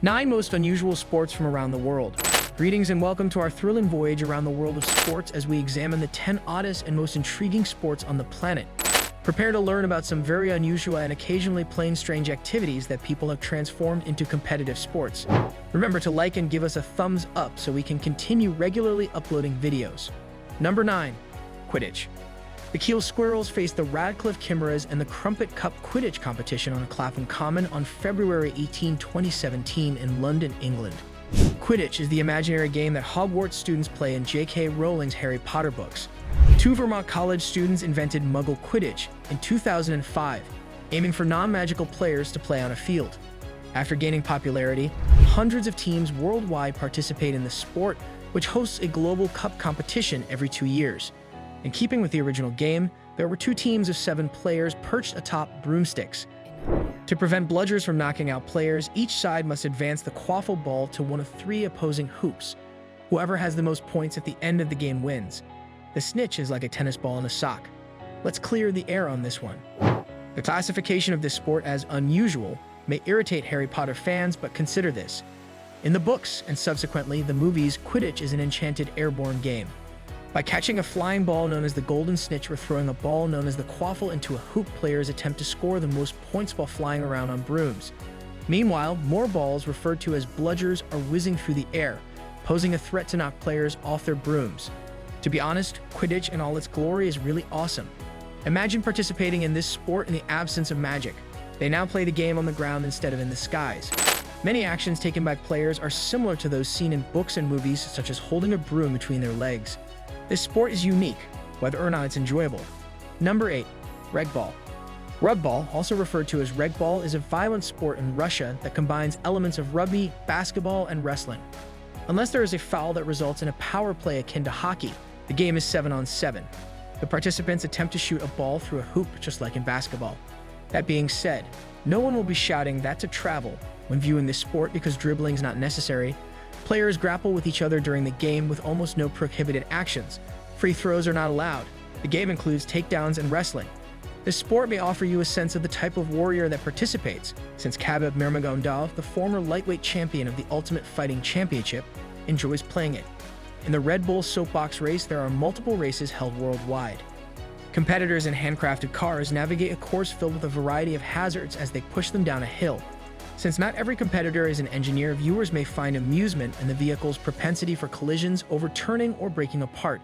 9 most unusual sports from around the world. Greetings and welcome to our thrilling voyage around the world of sports as we examine the 10 oddest and most intriguing sports on the planet. Prepare to learn about some very unusual and occasionally plain strange activities that people have transformed into competitive sports. Remember to like and give us a thumbs up so we can continue regularly uploading videos. Number 9. Quidditch. The Keele Squirrels faced the Radcliffe Chimeras in the Crumpet Cup Quidditch competition on Clapham Common on February 18, 2017 in London, England. Quidditch is the imaginary game that Hogwarts students play in J.K. Rowling's Harry Potter books. 2 Vermont college students invented Muggle Quidditch in 2005, aiming for non-magical players to play on a field. After gaining popularity, hundreds of teams worldwide participate in the sport, which hosts a global cup competition every 2 years. In keeping with the original game, there were 2 teams of 7 players perched atop broomsticks. To prevent bludgers from knocking out players, each side must advance the quaffle ball to one of 3 opposing hoops. Whoever has the most points at the end of the game wins. The snitch is like a tennis ball in a sock. Let's clear the air on this one. The classification of this sport as unusual may irritate Harry Potter fans, but consider this. In the books, and subsequently the movies, Quidditch is an enchanted airborne game. By catching a flying ball known as the Golden Snitch or throwing a ball known as the Quaffle into a hoop, players attempt to score the most points while flying around on brooms. Meanwhile, more balls, referred to as bludgers, are whizzing through the air, posing a threat to knock players off their brooms. To be honest, Quidditch in all its glory is really awesome. Imagine participating in this sport in the absence of magic. They now play the game on the ground instead of in the skies. Many actions taken by players are similar to those seen in books and movies, such as holding a broom between their legs. This sport is unique, whether or not it's enjoyable. Number 8. Regball. Rugball, also referred to as regball, is a violent sport in Russia that combines elements of rugby, basketball, and wrestling. Unless there is a foul that results in a power play akin to hockey, the game is 7-on-7. The participants attempt to shoot a ball through a hoop just like in basketball. That being said, no one will be shouting "that's a travel" when viewing this sport because dribbling is not necessary. Players grapple with each other during the game with almost no prohibited actions. Free throws are not allowed. The game includes takedowns and wrestling. This sport may offer you a sense of the type of warrior that participates, since Khabib Nurmagomedov, the former lightweight champion of the Ultimate Fighting Championship, enjoys playing it. In the Red Bull soapbox race, there are multiple races held worldwide. Competitors in handcrafted cars navigate a course filled with a variety of hazards as they push them down a hill. Since not every competitor is an engineer, viewers may find amusement in the vehicle's propensity for collisions, overturning, or breaking apart.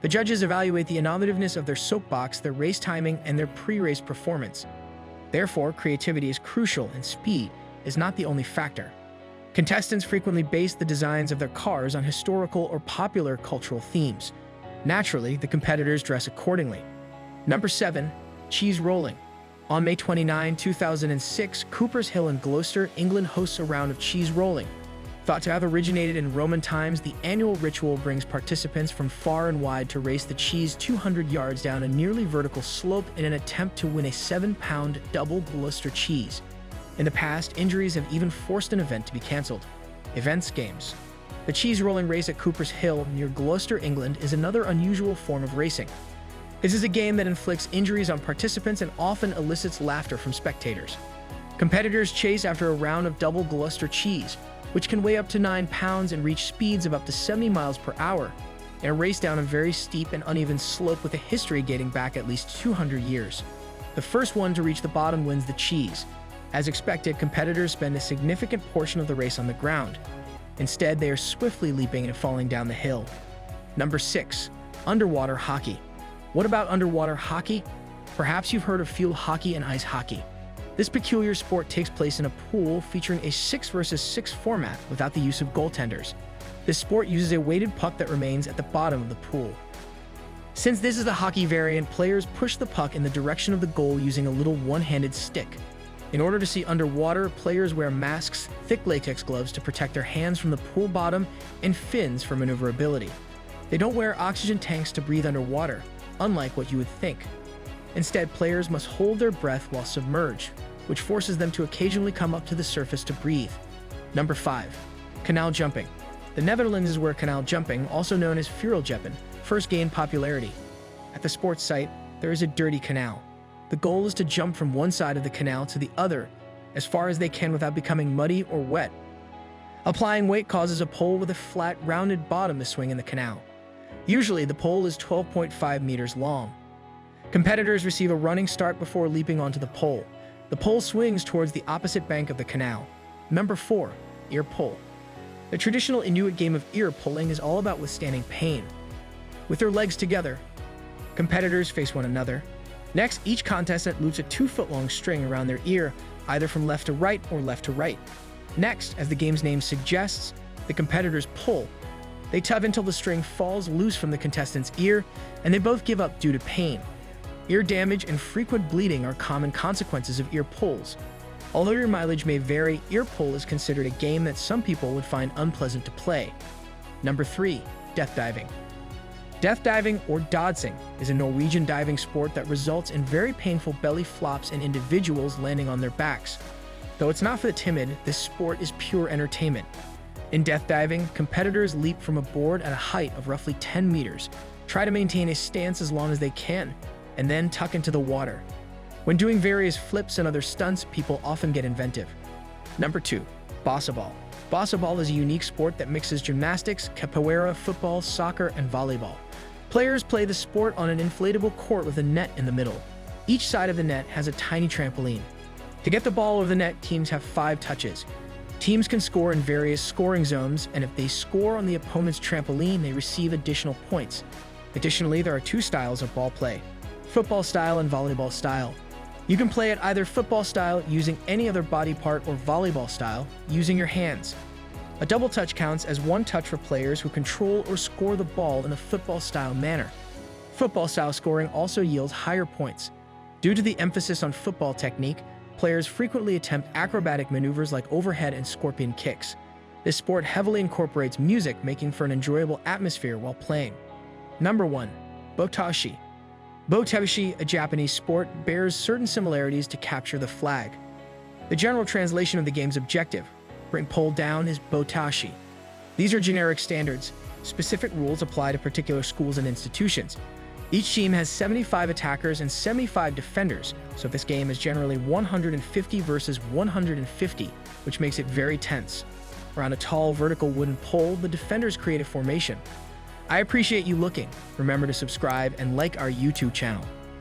The judges evaluate the innovativeness of their soapbox, their race timing, and their pre-race performance. Therefore, creativity is crucial, and speed is not the only factor. Contestants frequently base the designs of their cars on historical or popular cultural themes. Naturally, the competitors dress accordingly. Number 7. Cheese rolling. On May 29, 2006, Cooper's Hill in Gloucester, England hosts a round of cheese rolling. Thought to have originated in Roman times, the annual ritual brings participants from far and wide to race the cheese 200 yards down a nearly vertical slope in an attempt to win a 7-pound double Gloucester cheese. In the past, injuries have even forced an event to be cancelled. Events games. The cheese rolling race at Cooper's Hill near Gloucester, England is another unusual form of racing. This is a game that inflicts injuries on participants and often elicits laughter from spectators. Competitors chase after a round of double Gloucester cheese, which can weigh up to 9 pounds and reach speeds of up to 70 miles per hour, in a race down a very steep and uneven slope with a history dating back at least 200 years. The first one to reach the bottom wins the cheese. As expected, competitors spend a significant portion of the race on the ground. Instead, they are swiftly leaping and falling down the hill. Number 6. Underwater hockey. What about underwater hockey? Perhaps you've heard of field hockey and ice hockey. This peculiar sport takes place in a pool featuring a 6 versus 6 format without the use of goaltenders. This sport uses a weighted puck that remains at the bottom of the pool. Since this is the hockey variant, players push the puck in the direction of the goal using a little one-handed stick. In order to see underwater, players wear masks, thick latex gloves to protect their hands from the pool bottom, and fins for maneuverability. They don't wear oxygen tanks to breathe underwater, unlike what you would think. Instead, players must hold their breath while submerged, which forces them to occasionally come up to the surface to breathe. Number 5. Canal jumping. The Netherlands is where canal jumping, also known as vuurjeppen, first gained popularity. At the sports site, there is a dirty canal. The goal is to jump from one side of the canal to the other as far as they can without becoming muddy or wet. Applying weight causes a pole with a flat, rounded bottom to swing in the canal. Usually, the pole is 12.5 meters long. Competitors receive a running start before leaping onto the pole. The pole swings towards the opposite bank of the canal. Number 4. Ear pull. The traditional Inuit game of ear pulling is all about withstanding pain. With their legs together, competitors face one another. Next, each contestant loops a 2-foot-long string around their ear, either from left to right or left to right. Next, as the game's name suggests, the competitors pull. They tug until the string falls loose from the contestant's ear, and they both give up due to pain. Ear damage and frequent bleeding are common consequences of ear pulls. Although your mileage may vary, ear pull is considered a game that some people would find unpleasant to play. Number 3. Death diving. Death diving, or dodging, is a Norwegian diving sport that results in very painful belly flops and individuals landing on their backs. Though it's not for the timid, this sport is pure entertainment. In death diving, competitors leap from a board at a height of roughly 10 meters, try to maintain a stance as long as they can, and then tuck into the water. When doing various flips and other stunts, people often get inventive. Number 2. Bossa ball. Bossa ball is a unique sport that mixes gymnastics, capoeira, football, soccer, and volleyball. Players play the sport on an inflatable court with a net in the middle. Each side of the net has a tiny trampoline. To get the ball over the net, teams have 5 touches. Teams can score in various scoring zones, and if they score on the opponent's trampoline, they receive additional points. Additionally, there are 2 styles of ball play: football style and volleyball style. You can play it either football style using any other body part or volleyball style using your hands. A double touch counts as 1 touch for players who control or score the ball in a football style manner. Football style scoring also yields higher points. Due to the emphasis on football technique, players frequently attempt acrobatic maneuvers like overhead and scorpion kicks. This sport heavily incorporates music, making for an enjoyable atmosphere while playing. Number 1. Botashi. Botashi, a Japanese sport, bears certain similarities to capture the flag. The general translation of the game's objective, bring pole down, is botashi. These are generic standards. Specific rules apply to particular schools and institutions. Each team has 75 attackers and 75 defenders, so this game is generally 150 versus 150, which makes it very tense. Around a tall vertical wooden pole, the defenders create a formation. I appreciate you looking. Remember to subscribe and like our YouTube channel.